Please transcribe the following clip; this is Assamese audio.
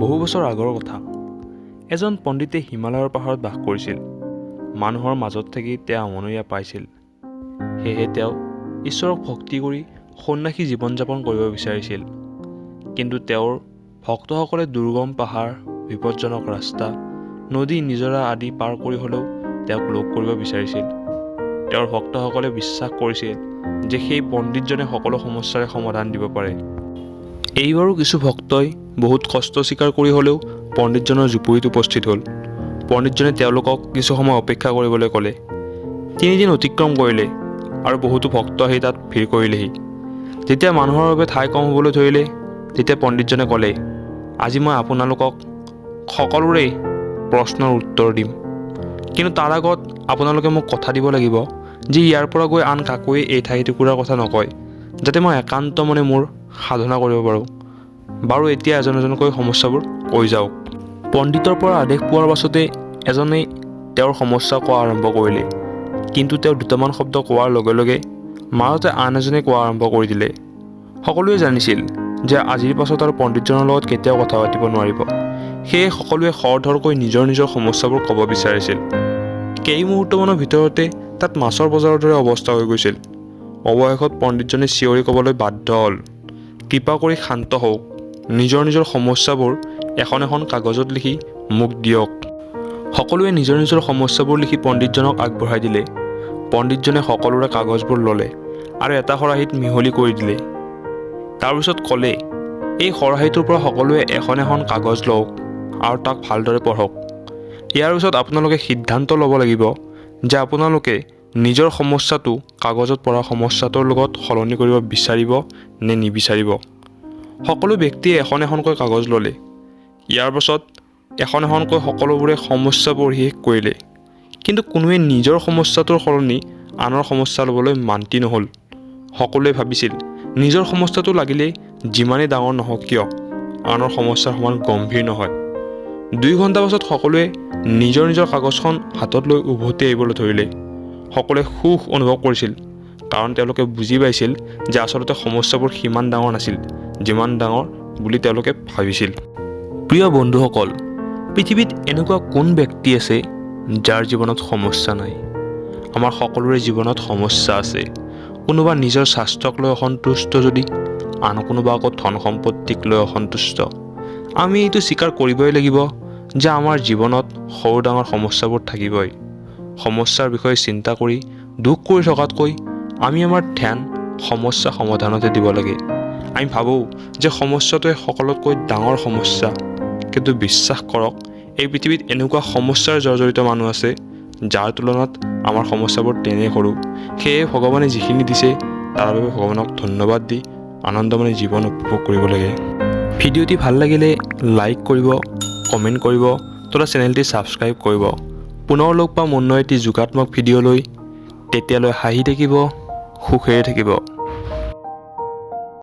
বহু বছৰ আগৰ কথা। এজন পণ্ডিতে হিমালয়ৰ পাহাৰত বাস কৰিছিল। মানুহৰ মাজত থাকি তেওঁ আমনিয়া পাইছিল। সেয়েহে তেওঁ ঈশ্বৰক ভক্তি কৰি সন্ন্যাসী জীৱন যাপন কৰিব বিচাৰিছিল। কিন্তু তেওঁৰ ভক্তসকলে দুৰ্গম পাহাৰ, বিপদজনক ৰাস্তা, নদী, নিজৰা আদি পাৰ কৰি হ'লেও তেওঁক লগ কৰিব বিচাৰিছিল। তেওঁৰ ভক্তসকলে বিশ্বাস কৰিছিল যে সেই পণ্ডিতজনে সকলো সমস্যাৰে সমাধান দিব পাৰে। এইবাৰো কিছু ভক্তই বহুত কষ্ট স্বীকাৰ কৰি হ'লেও পণ্ডিতজনৰ জুপুৰিত উপস্থিত হ'ল। পণ্ডিতজনে তেওঁলোকক কিছু সময় অপেক্ষা কৰিবলৈ ক'লে। 3 দিন অতিক্ৰম কৰিলে আৰু বহুতো ভক্ত আহি তাত ভিৰ কৰিলেহি। যেতিয়া মানুহৰ বাবে ঠাই কম হ'বলৈ ধৰিলে, তেতিয়া পণ্ডিতজনে ক'লে, আজি মই আপোনালোকক সকলোৰে প্ৰশ্নৰ উত্তৰ দিম। কিন্তু তাৰ আগত আপোনালোকে মোক কথা দিব লাগিব যে ইয়াৰ পৰা গৈ আন কাকোৱে এই ঠাইটুকুৰাৰ কথা নকয়, যাতে মই একান্ত মনে মোৰ সাধনা কৰিব পাৰোঁ। বাৰু এতিয়া এজন এজনকৈ সমস্যাবোৰ কৈ যাওক। পণ্ডিতৰ পৰা আদেশ পোৱাৰ পাছতে এজনে তেওঁৰ সমস্যা কোৱা আৰম্ভ কৰিলে। কিন্তু তেওঁ দুটামান শব্দ কোৱাৰ লগে লগে মাজতে আন এজনে কোৱা আৰম্ভ কৰি দিলে। সকলোৱে জানিছিল যে আজিৰ পাছত আৰু পণ্ডিতজনৰ লগত কেতিয়াও কথা পাতিব নোৱাৰিব। সেয়ে সকলোৱে খৰধৰকৈ নিজৰ নিজৰ সমস্যাবোৰ ক'ব বিচাৰিছিল। কেইমুহূৰ্তমানৰ ভিতৰতে তাত মাছৰ বজাৰৰ দৰে অৱস্থা হৈ গৈছিল। অৱশেষত পণ্ডিতজনে চিঞৰি ক'বলৈ বাধ্য হ'ল, কৃপা কৰি শান্ত হওক। নিজৰ নিজৰ সমস্যাবোৰ এখন এখন কাগজত লিখি মোক দিয়ক। সকলোৱে নিজৰ নিজৰ সমস্যাবোৰ লিখি পণ্ডিতজনক আগবঢ়াই দিলে। পণ্ডিতজনে সকলোৰে কাগজবোৰ ল'লে আৰু এটা খৰাহীত মিহলি কৰি দিলে। তাৰপিছত ক'লে, এই খৰাহীটোৰ পৰা সকলোৱে এখন এখন কাগজ লওক আৰু তাক ভালদৰে পঢ়ক। ইয়াৰ পিছত আপোনালোকে সিদ্ধান্ত ল'ব লাগিব যে আপোনালোকে নিজৰ সমস্যাটো কাগজত পৰা সমস্যাটোৰ লগত সলনি কৰিব বিচাৰিব নে নিবিচাৰিব। সকলো ব্যক্তিয়ে এখন এখনকৈ কাগজ ল'লে। ইয়াৰ পাছত এখন এখনকৈ সকলোবোৰে সমস্যা পঢ়ি শেষ কৰিলে। কিন্তু কোনোৱে নিজৰ সমস্যাটোৰ সলনি আনৰ সমস্যা ল'বলৈ মান্তি নহ'ল। সকলোৱে ভাবিছিল নিজৰ সমস্যাটো লাগিলেই যিমানেই ডাঙৰ নহওক কিয় আনৰ সমস্যাৰ সমান গম্ভীৰ নহয়। 2 ঘণ্টা পাছত সকলোৱে নিজৰ নিজৰ কাগজখন হাতত লৈ উভতি আহিবলৈ ধৰিলে। সকলোৱে সুখ অনুভৱ কৰিছিল, কাৰণ তেওঁলোকে বুজি পাইছিল যে আচলতে সমস্যাবোৰ সিমান ডাঙৰ নাছিল যিমান ডাঙৰ বুলি তেওঁলোকে ভাবিছিল। প্ৰিয় বন্ধুসকল, পৃথিৱীত এনেকুৱা কোন ব্যক্তি আছে যাৰ জীৱনত সমস্যা নাই? আমাৰ সকলোৰে জীৱনত সমস্যা আছে। কোনোবা নিজৰ স্বাস্থ্যক লৈ অসন্তুষ্ট যদি, আন কোনোবা আকৌ ধন সম্পত্তিক লৈ অসন্তুষ্ট। আমি এইটো স্বীকাৰ কৰিবই লাগিব যে আমাৰ জীৱনত সৰু ডাঙৰ সমস্যাবোৰ থাকিবই। সমস্যাৰ বিষয়ে চিন্তা কৰি দুখ কৰি থকাতকৈ আমি আমাৰ ধ্যান সমস্যা সমাধানতে দিব লাগে। আমি ভাবোঁ যে সমস্যাটোৱে সকলোতকৈ ডাঙৰ সমস্যা, কিন্তু বিশ্বাস কৰক এই পৃথিৱীত এনেকুৱা সমস্যাৰ জৰ্জৰিত মানুহ আছে যাৰ তুলনাত আমাৰ সমস্যাবোৰ তেনেই সৰু। সেয়ে ভগৱানে যিখিনি দিছে তাৰ বাবে ভগৱানক ধন্যবাদ দি আনন্দমনে জীৱন উপভোগ কৰিব লাগে। ভিডিঅ'টি ভাল লাগিলে লাইক কৰিব, কমেণ্ট কৰিব তথা চেনেলটি ছাবস্ক্ৰাইব কৰিব। পুনৰ লগ পাম অন্য এটি যোগাত্মক ভিডিঅ' লৈ। তেতিয়ালৈ হাঁহি থাকিব, সুখেৰে থাকিব।